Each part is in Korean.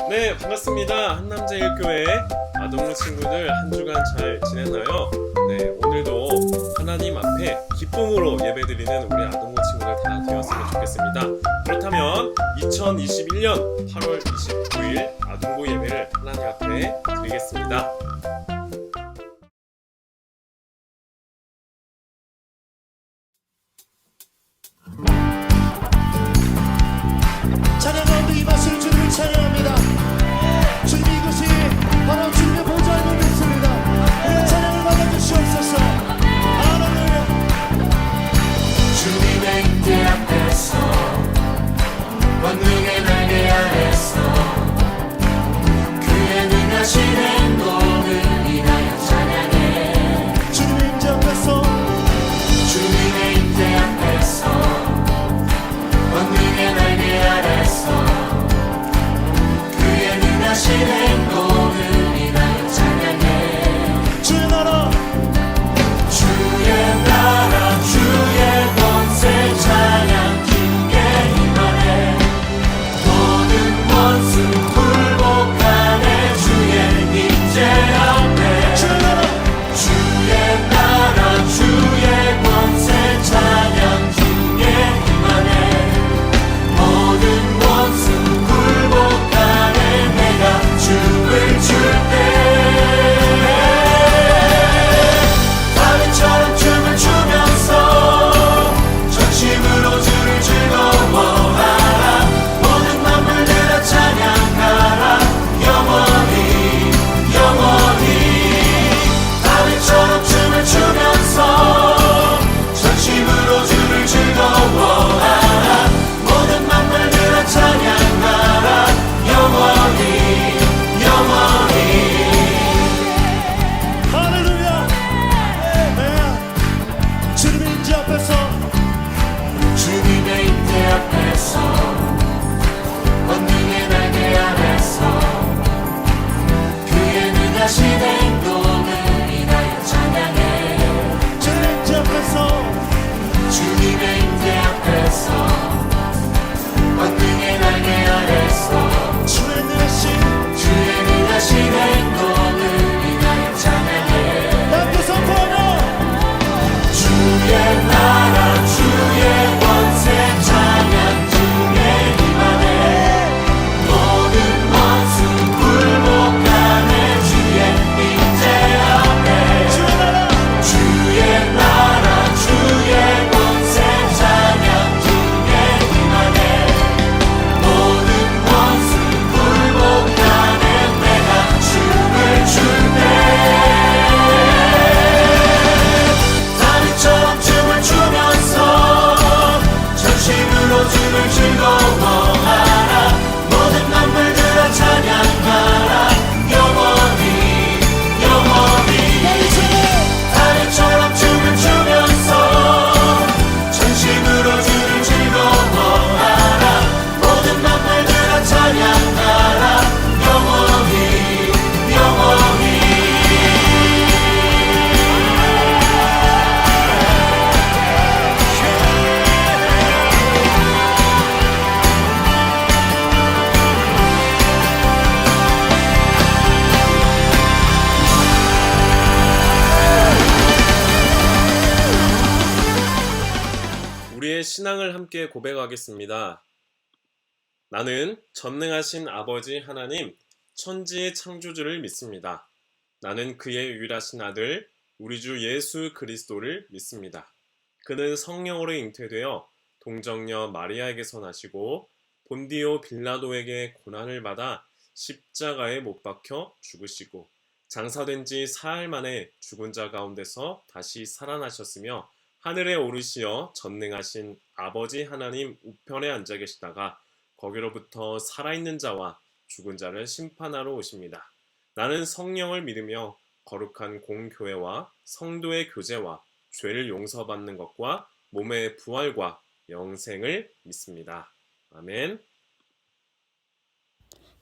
네, 반갑습니다. 한남제일교회 아동부 친구들 한 주간 잘 지냈나요? 네, 오늘도 하나님 앞에 기쁨으로 예배드리는 우리 아동부 친구들 다 되었으면 좋겠습니다. 그렇다면 2021년 8월 29일 아동부 예배를 하나님 앞에 드리겠습니다. 찬양 가운데 임하실 주님을 찬양합니다. 주님 이곳이 바로 주님의 보좌의 놀입니다. 우리가 찬양을 받아주시옵소서. 할렐루야. 주님의 임재 앞에서 권능의 날개 아래서 그의 능하신 행동을 인하여 찬양해. 주님의 임재 앞에서 주님의 임재 앞에서 권능의 날개 아래서 그의 능하신 행동을 인하여 찬양해. 주의 나라 주의 나라 주의 권세 찬양 주께 임하네. 모든 원수 굴복하네. 주의 임재 앞에 주의 나라 주의 권세 찬양 주께 임하네. 모든 원수 굴복하네. 내가 춤을 출때 다윗처럼 춤을 추면서 전심으로 주를 즐거워하라. 모든 만물들아 찬양하라. 영원히 영원히 다윗처럼 춤을 추면서 전심으로 주를 즐거워하라. 모든 만물들아 찬양하라. 영원히 영원히. 할렐루야. 네. 주님의 임재 앞에서 주님의 임재 앞에서 권능의 날개 아래서 그의 능하신 행동을 인하여 찬양해. 주님의 임재 앞에서 주님의 임재 앞에서 권능의 날개 아래서 주의 능하신 행동을 인하여 찬양해. 함께 선포하며 주의 나라 주의 권세 찬양 주에 임하네. 모든 원수 굴복하네. 주의 임재 앞에 주의 나라 주의 나라 주의 권세 찬양 주에 임하네. 모든 원수 굴복하네. 내가 춤을 출때 다윗처럼 춤을 추면서 전심으로 주를 즐거워하라. 모든 만물들아 찬양하라. 영원히 영원히 다윗처럼 춤을 추면서 전심으로 주를 즐거워하라. 모든 만물들아 찬양하라. 영원히 영원히. 우리의 신앙을 함께 고백하겠습니다. 나는 전능하신 아버지 하나님, 천지의 창조주를 믿습니다. 나는 그의 유일하신 아들, 우리 주 예수 그리스도를 믿습니다. 그는 성령으로 잉태되어 동정녀 마리아에게서 나시고 본디오 빌라도에게 고난을 받아 십자가에 못 박혀 죽으시고 장사된 지 사흘 만에 죽은 자 가운데서 다시 살아나셨으며 하늘에 오르시어 전능하신 아버지 하나님 우편에 앉아 계시다가 거기로부터 살아있는 자와 죽은 자를 심판하러 오십니다. 나는 성령을 믿으며 거룩한 공교회와 성도의 교제와 죄를 용서받는 것과 몸의 부활과 영생을 믿습니다. 아멘.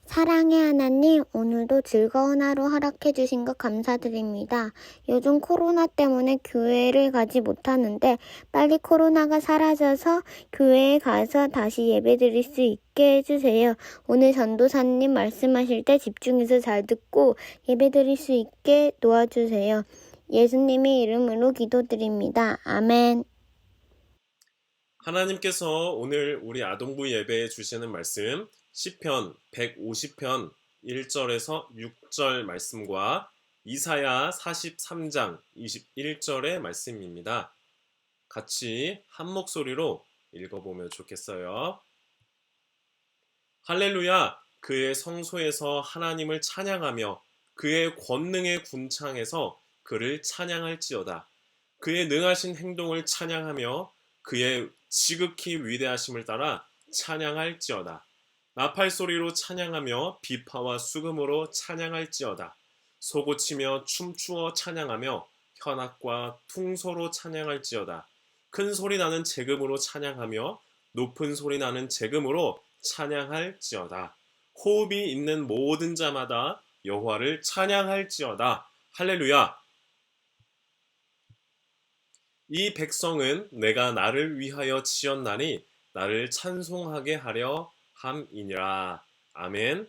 사랑의 하나님, 오늘도 즐거운 하루 허락해 주신 것 감사드립니다. 요즘 코로나 때문에 교회를 가지 못하는데 빨리 코로나가 사라져서 교회에 가서 다시 예배드릴 수 있게 해주세요. 오늘 전도사님 말씀하실 때 집중해서 잘 듣고 예배드릴 수 있게 도와주세요. 예수님의 이름으로 기도드립니다. 아멘. 하나님께서 오늘 우리 아동부 예배에 주시는 말씀 시편 150편 1절에서 6절 말씀과 이사야 43장 21절의 말씀입니다. 같이 한 목소리로 읽어보면 좋겠어요. 할렐루야! 그의 성소에서 하나님을 찬양하며 그의 권능의 군창에서 그를 찬양할지어다. 그의 능하신 행동을 찬양하며 그의 지극히 위대하심을 따라 찬양할지어다. 나팔소리로 찬양하며 비파와 수금으로 찬양할지어다. 소고치며 춤추어 찬양하며 현악과 퉁소로 찬양할지어다. 큰 소리 나는 재금으로 찬양하며 높은 소리 나는 재금으로 찬양할지어다. 호흡이 있는 모든 자마다 여호와를 찬양할지어다. 할렐루야! 이 백성은 내가 나를 위하여 지었나니 나를 찬송하게 하려 함이니라. 아멘.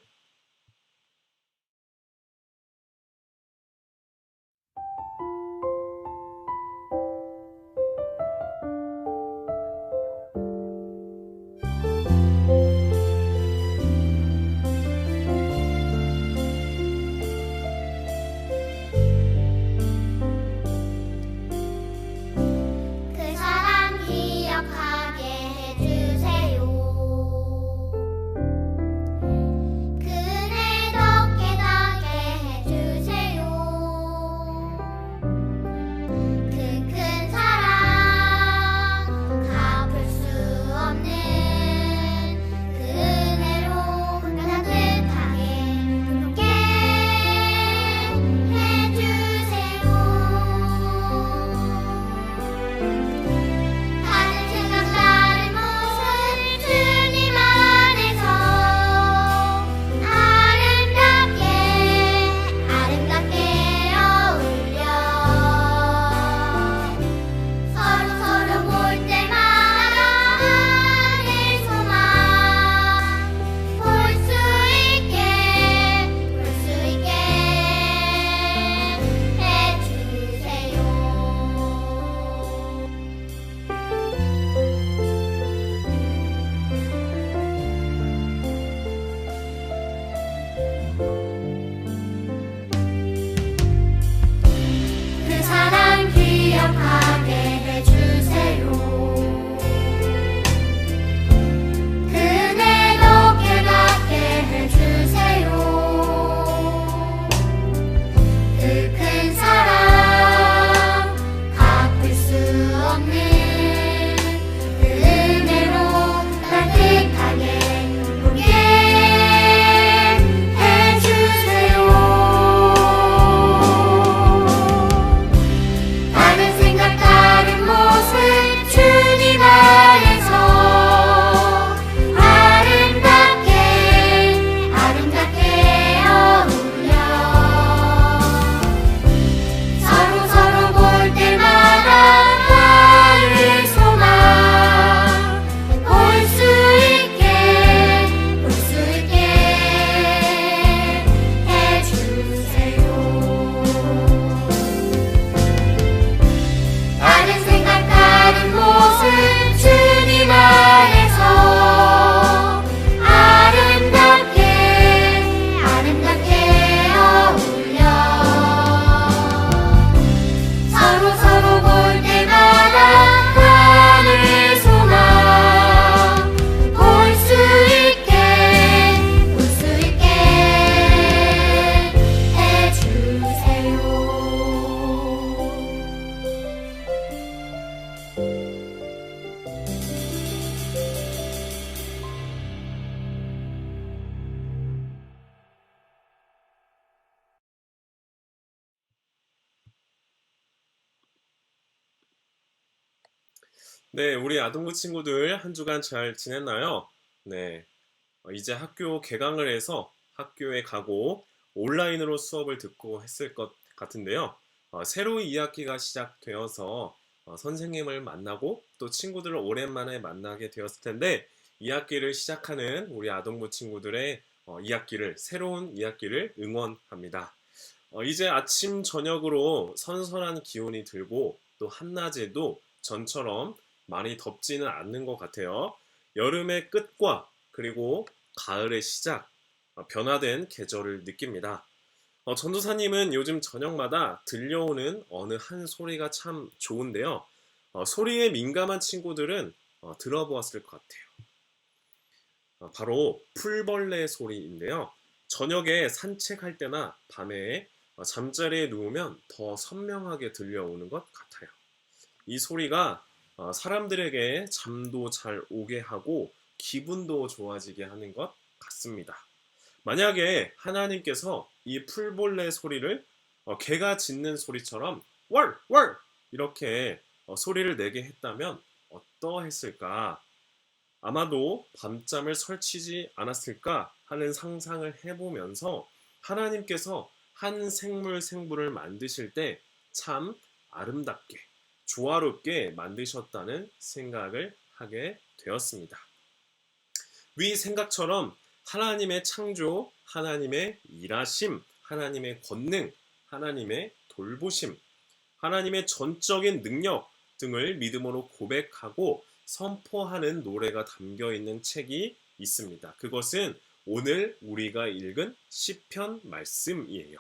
그 사랑 기억하게 해주세요. 그 은혜도 깨닫게 해주세요. 그 큰 사랑 갚을 수 없는 그 은혜로 따뜻하게 그렇게 해주세요. 다른 생각 다른 모습 주님 안에서 아름답게 어울려 서로 볼 때마다 안에서만 볼 수 있게 해주세요. 그 사랑 기억하게 해주세요. 그 은혜도 깨닫게 해주세요. 그 큰 사랑 갚을 수 없는 그 은혜로 따뜻하게 보게 해주세요. 다른 생각 다른 모습 주님 안에서 아름답게 어울려 서로 볼 때마다 안에서만 볼 수 있게 해주세요. 다른 생각 다른 모습 주님 안에서 아름답게 어울려 서로 볼 때마다 안에서만 볼 수 있게 해주세요. 네, 우리 아동부 친구들 한 주간 잘 지냈나요? 네, 이제 학교 개강을 해서 학교에 가고 온라인으로 수업을 듣고 했을 것 같은데요. 새로운 2학기가 시작되어서 선생님을 만나고 또 친구들을 오랜만에 만나게 되었을 텐데 2학기를 시작하는 우리 아동부 친구들의 2학기를 새로운 2학기를 응원합니다. 이제 아침 저녁으로 선선한 기온이 들고 또 한낮에도 전처럼 많이 덥지는 않는 것 같아요. 여름의 끝과 그리고 가을의 시작, 변화된 계절을 느낍니다. 전도사님은 요즘 저녁마다 들려오는 어느 한 소리가 참 좋은데요. 소리에 민감한 친구들은 들어보았을 것 같아요. 바로 풀벌레 소리인데요. 저녁에 산책할 때나 밤에 잠자리에 누우면 더 선명하게 들려오는 것 같아요. 이 소리가 사람들에게 잠도 잘 오게 하고 기분도 좋아지게 하는 것 같습니다. 만약에 하나님께서 이 풀벌레 소리를 개가 짖는 소리처럼 월! 월! 이렇게 소리를 내게 했다면 어떠했을까? 아마도 밤잠을 설치지 않았을까 하는 상상을 해보면서 하나님께서 한 생물을 만드실 때 참 아름답게 조화롭게 만드셨다는 생각을 하게 되었습니다. 위 생각처럼 하나님의 창조, 하나님의 일하심, 하나님의 권능, 하나님의 돌보심, 하나님의 전적인 능력 등을 믿음으로 고백하고 선포하는 노래가 담겨 있는 책이 있습니다. 그것은 오늘 우리가 읽은 시편 말씀이에요.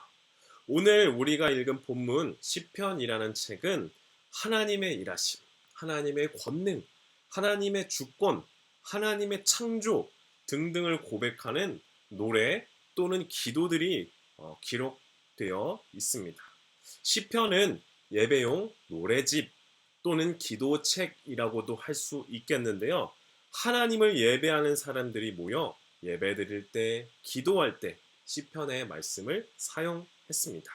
오늘 우리가 읽은 본문 시편이라는 책은 하나님의 일하심, 하나님의 권능, 하나님의 주권, 하나님의 창조 등등을 고백하는 노래 또는 기도들이 기록되어 있습니다. 시편은 예배용 노래집 또는 기도책이라고도 할 수 있겠는데요. 하나님을 예배하는 사람들이 모여 예배드릴 때, 기도할 때 시편의 말씀을 사용했습니다.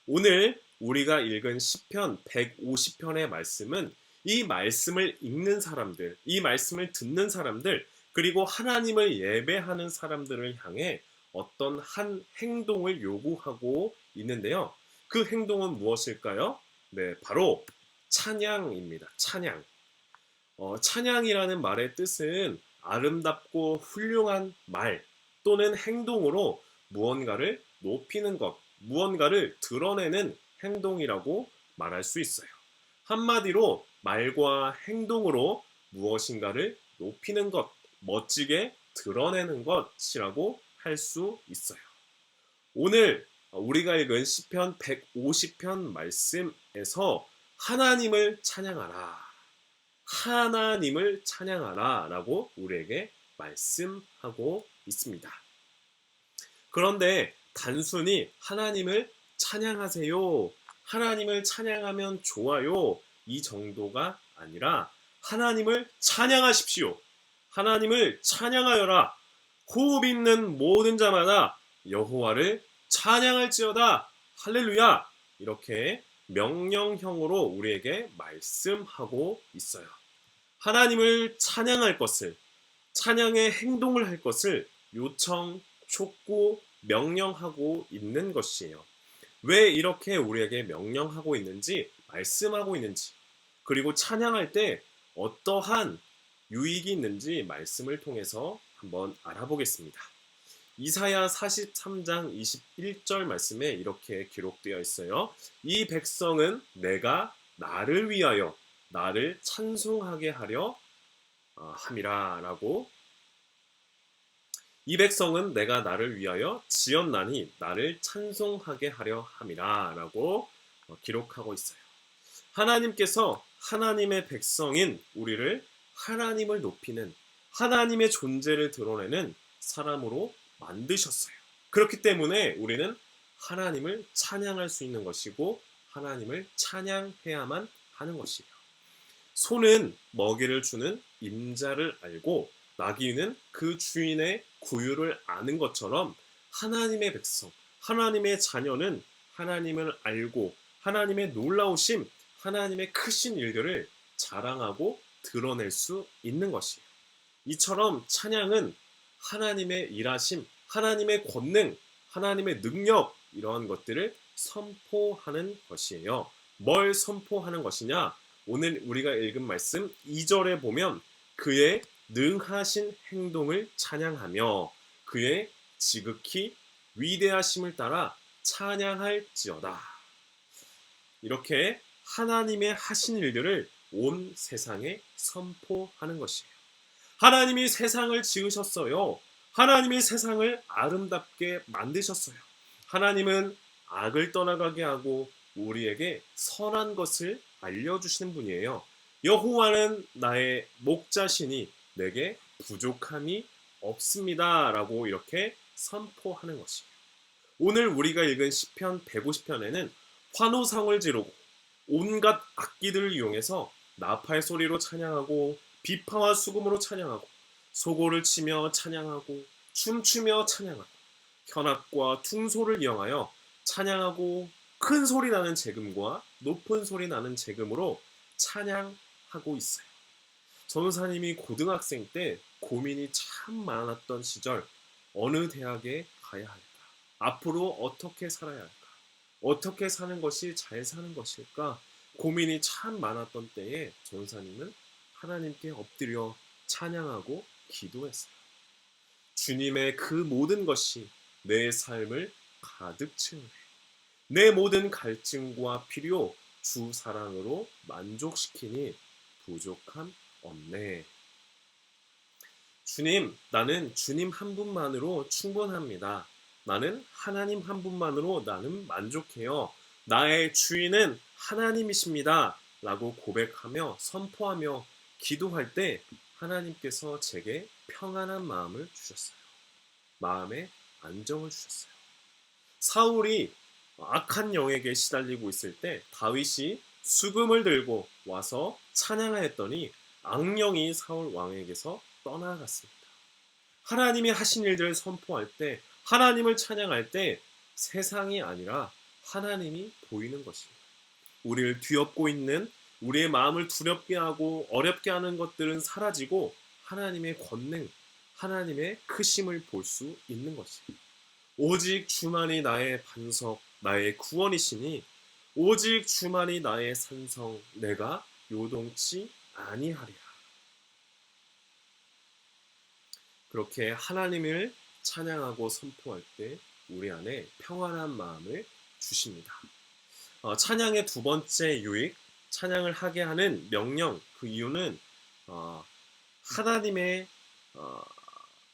오늘 우리가 읽은 시편 150편의 말씀은 이 말씀을 읽는 사람들, 이 말씀을 듣는 사람들, 그리고 하나님을 예배하는 사람들을 향해 어떤 한 행동을 요구하고 있는데요. 그 행동은 무엇일까요? 네, 바로 찬양입니다. 찬양. 찬양이라는 말의 뜻은 아름답고 훌륭한 말 또는 행동으로 무언가를 높이는 것, 무언가를 드러내는 행동이라고 말할 수 있어요. 한마디로 말과 행동으로 무엇인가를 높이는 것, 멋지게 드러내는 것이라고 할 수 있어요. 오늘 우리가 읽은 시편 150편 말씀에서 하나님을 찬양하라, 하나님을 찬양하라 라고 우리에게 말씀하고 있습니다. 그런데 단순히 하나님을 찬양하세요, 하나님을 찬양하면 좋아요 이 정도가 아니라 하나님을 찬양하십시오, 하나님을 찬양하여라, 호흡 있는 모든 자마다 여호와를 찬양할지어다, 할렐루야, 이렇게 명령형으로 우리에게 말씀하고 있어요. 하나님을 찬양할 것을, 찬양의 행동을 할 것을 요청, 촉구, 명령하고 있는 것이에요. 왜 이렇게 우리에게 명령하고 있는지, 말씀하고 있는지, 그리고 찬양할 때 어떠한 유익이 있는지 말씀을 통해서 한번 알아보겠습니다. 이사야 43장 21절 말씀에 이렇게 기록되어 있어요. 이 백성은 내가 나를 위하여 나를 찬송하게 하려 함이라 라고, 이 백성은 내가 나를 위하여 지었나니 나를 찬송하게 하려 함이라 라고 기록하고 있어요. 하나님께서 하나님의 백성인 우리를 하나님을 높이는, 하나님의 존재를 드러내는 사람으로 만드셨어요. 그렇기 때문에 우리는 하나님을 찬양할 수 있는 것이고 하나님을 찬양해야만 하는 것이에요. 소는 먹이를 주는 임자를 알고 나귀는 그 주인의 구유를 아는 것처럼 하나님의 백성, 하나님의 자녀는 하나님을 알고 하나님의 놀라우심, 하나님의 크신 일들을 자랑하고 드러낼 수 있는 것이에요. 이처럼 찬양은 하나님의 일하심, 하나님의 권능, 하나님의 능력 이러한 것들을 선포하는 것이에요. 뭘 선포하는 것이냐? 오늘 우리가 읽은 말씀 2절에 보면 그의 능하신 행동을 찬양하며 그의 지극히 위대하심을 따라 찬양할지어다. 이렇게 하나님의 하신 일들을 온 세상에 선포하는 것이에요. 하나님이 세상을 지으셨어요. 하나님이 세상을 아름답게 만드셨어요. 하나님은 악을 떠나가게 하고 우리에게 선한 것을 알려주시는 분이에요. 여호와는 나의 목자시니 내게 부족함이 없습니다. 라고 이렇게 선포하는 것이에요. 오늘 우리가 읽은 시편 150편에는 환호성을 지르고 온갖 악기들을 이용해서 나팔 소리로 찬양하고 비파와 수금으로 찬양하고 소고를 치며 찬양하고 춤추며 찬양하고 현악과 퉁소를 이용하여 찬양하고 큰 소리 나는 재금과 높은 소리 나는 재금으로 찬양하고 있어요. 전도사님이 고등학생 때 고민이 참 많았던 시절, 어느 대학에 가야 할까? 앞으로 어떻게 살아야 할까? 어떻게 사는 것이 잘 사는 것일까? 고민이 참 많았던 때에 전도사님은 하나님께 엎드려 찬양하고 기도했어요. 주님의 그 모든 것이 내 삶을 가득 채우네. 내 모든 갈증과 필요 주 사랑으로 만족시키니 부족함 없네. 주님, 나는 주님 한 분만으로 충분합니다. 나는 하나님 한 분만으로 나는 만족해요. 나의 주인은 하나님이십니다. 라고 고백하며 선포하며 기도할 때 하나님께서 제게 평안한 마음을 주셨어요. 마음에 안정을 주셨어요. 사울이 악한 영에게 시달리고 있을 때 다윗이 수금을 들고 와서 찬양하였더니 악령이 사울 왕에게서 떠나갔습니다. 하나님이 하신 일들을 선포할 때, 하나님을 찬양할 때 세상이 아니라 하나님이 보이는 것입니다. 우리를 뒤엎고 있는, 우리의 마음을 두렵게 하고 어렵게 하는 것들은 사라지고 하나님의 권능, 하나님의 크심을 볼 수 있는 것입니다. 오직 주만이 나의 반석, 나의 구원이시니 오직 주만이 나의 산성, 내가 요동치 아니하리라. 그렇게 하나님을 찬양하고 선포할 때 우리 안에 평안한 마음을 주십니다. 찬양의 두 번째 유익, 찬양을 하게 하는 명령, 그 이유는 하나님의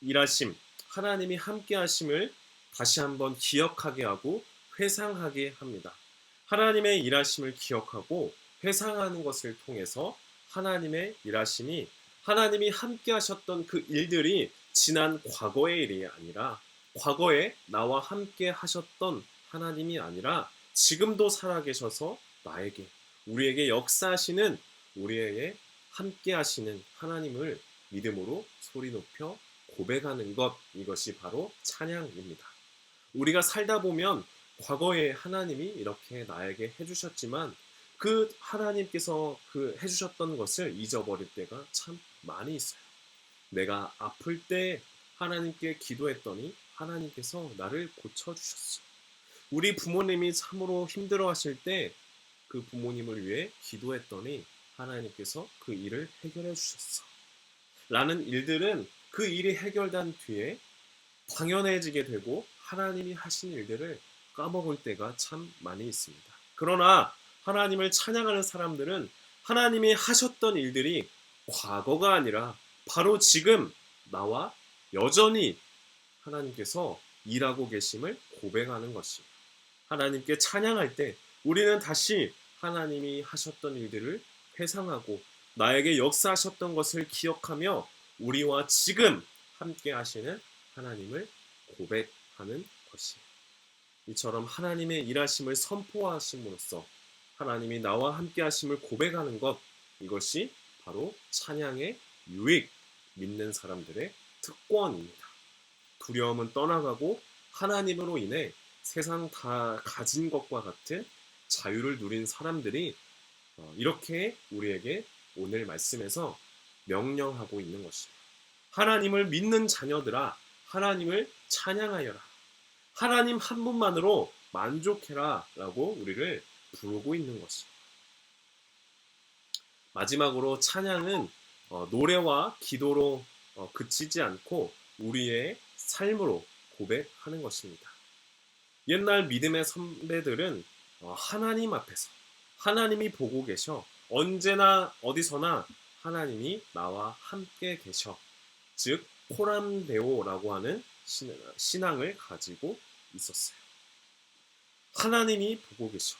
일하심, 하나님이 함께 하심을 다시 한번 기억하게 하고 회상하게 합니다. 하나님의 일하심을 기억하고 회상하는 것을 통해서 하나님의 일하심이, 하나님이 함께 하셨던 그 일들이 지난 과거의 일이 아니라, 과거에 나와 함께 하셨던 하나님이 아니라 지금도 살아계셔서 나에게, 우리에게 역사하시는, 우리에게 함께 하시는 하나님을 믿음으로 소리 높여 고백하는 것, 이것이 바로 찬양입니다. 우리가 살다 보면 과거에 하나님이 이렇게 나에게 해주셨지만 그 하나님께서 그 해주셨던 것을 잊어버릴 때가 참 많이 있어요. 내가 아플 때 하나님께 기도했더니 하나님께서 나를 고쳐주셨어. 우리 부모님이 참으로 힘들어 하실 때 그 부모님을 위해 기도했더니 하나님께서 그 일을 해결해 주셨어. 라는 일들은 그 일이 해결된 뒤에 당연해지게 되고 하나님이 하신 일들을 까먹을 때가 참 많이 있습니다. 그러나 하나님을 찬양하는 사람들은 하나님이 하셨던 일들이 과거가 아니라 바로 지금 나와 여전히 하나님께서 일하고 계심을 고백하는 것입니다. 하나님께 찬양할 때 우리는 다시 하나님이 하셨던 일들을 회상하고 나에게 역사하셨던 것을 기억하며 우리와 지금 함께 하시는 하나님을 고백하는 것이에요. 이처럼 하나님의 일하심을 선포하심으로써 하나님이 나와 함께 하심을 고백하는 것, 이것이 바로 찬양의 유익, 믿는 사람들의 특권입니다. 두려움은 떠나가고 하나님으로 인해 세상 다 가진 것과 같은 자유를 누린 사람들이 이렇게 우리에게 오늘 말씀에서 명령하고 있는 것입니다. 하나님을 믿는 자녀들아, 하나님을 찬양하여라. 하나님 한 분만으로 만족해라 라고 우리를 부르고 있는 것이죠. 마지막으로 찬양은 노래와 기도로 그치지 않고 우리의 삶으로 고백하는 것입니다. 옛날 믿음의 선배들은 하나님 앞에서 하나님이 보고 계셔, 언제나 어디서나 하나님이 나와 함께 계셔, 즉 코람데오라고 하는 신앙을 가지고 있었어요. 하나님이 보고 계셔,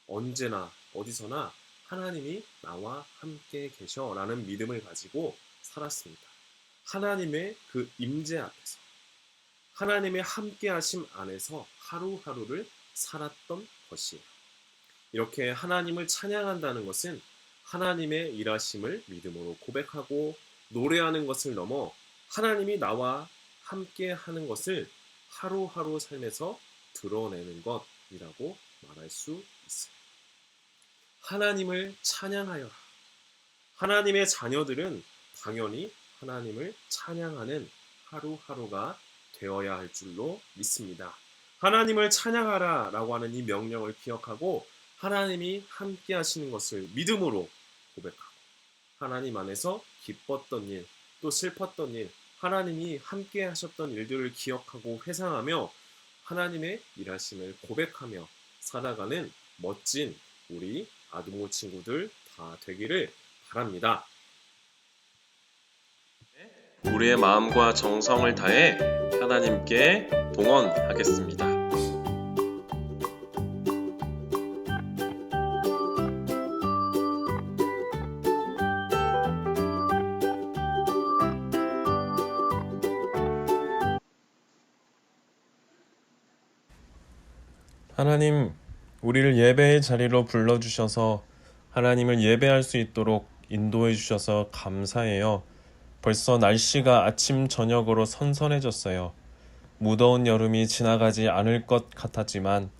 언제나 어디서나 하나님이 나와 함께 계셔 라는 믿음을 가지고 살았습니다. 하나님의 그 임재 앞에서, 하나님의 함께하심 안에서 하루하루를 살았던 것이에요. 이렇게 하나님을 찬양한다는 것은 하나님의 일하심을 믿음으로 고백하고 노래하는 것을 넘어 하나님이 나와 함께하는 것을 하루하루 삶에서 드러내는 것이라고 말할 수 있어요. 하나님을 찬양하여라. 하나님의 자녀들은 당연히 하나님을 찬양하는 하루하루가 되어야 할 줄로 믿습니다. 하나님을 찬양하라 라고 하는 이 명령을 기억하고 하나님이 함께 하시는 것을 믿음으로 고백하고 하나님 안에서 기뻤던 일, 또 슬펐던 일, 하나님이 함께 하셨던 일들을 기억하고 회상하며 하나님의 일하심을 고백하며 살아가는 멋진 우리 아동모 친구들 다 되기를 바랍니다. 우리의 마음과 정성을 다해 하나님께 동원하겠습니다. 하나님, 우리를 예배의 자리로 불러주셔서 하나님을 예배할 수 있도록 인도해 주셔서 감사해요. 벌써 날씨가 아침 저녁으로 선선해졌어요. 무더운 여름이 지나가지 않을 것 같았지만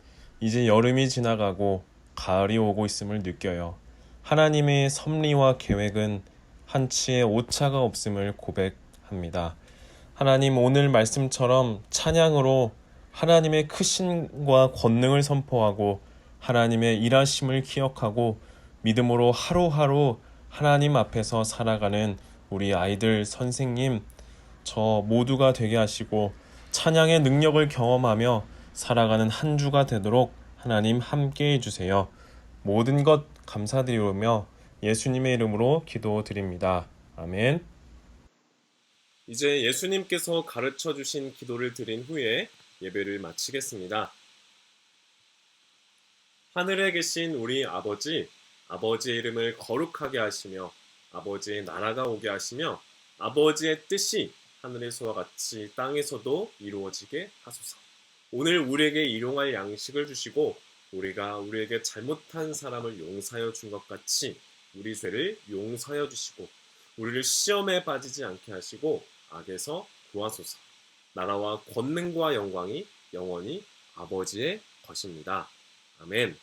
이제 여름이 지나가고 가을이 오고 있음을 느껴요. 하나님의 섭리와 계획은 한치의 오차가 없음을 고백합니다. 하나님, 오늘 말씀처럼 찬양으로 하나님의 크신과 권능을 선포하고 하나님의 일하심을 기억하고 믿음으로 하루하루 하나님 앞에서 살아가는 우리 아이들, 선생님, 저 모두가 되게 하시고 찬양의 능력을 경험하며 살아가는 한 주가 되도록 하나님 함께 해주세요. 모든 것 감사드리며 예수님의 이름으로 기도드립니다. 아멘. 이제 예수님께서 가르쳐 주신 기도를 드린 후에 예배를 마치겠습니다. 하늘에 계신 우리 아버지, 아버지의 이름을 거룩하게 하시며 아버지의 나라가 오게 하시며 아버지의 뜻이 하늘에서와 같이 땅에서도 이루어지게 하소서. 오늘 우리에게 일용할 양식을 주시고 우리가 우리에게 잘못한 사람을 용서하여 준 것 같이 우리 죄를 용서하여 주시고 우리를 시험에 빠지지 않게 하시고 악에서 구하소서. 나라와 권능과 영광이 영원히 아버지의 것입니다. 아멘.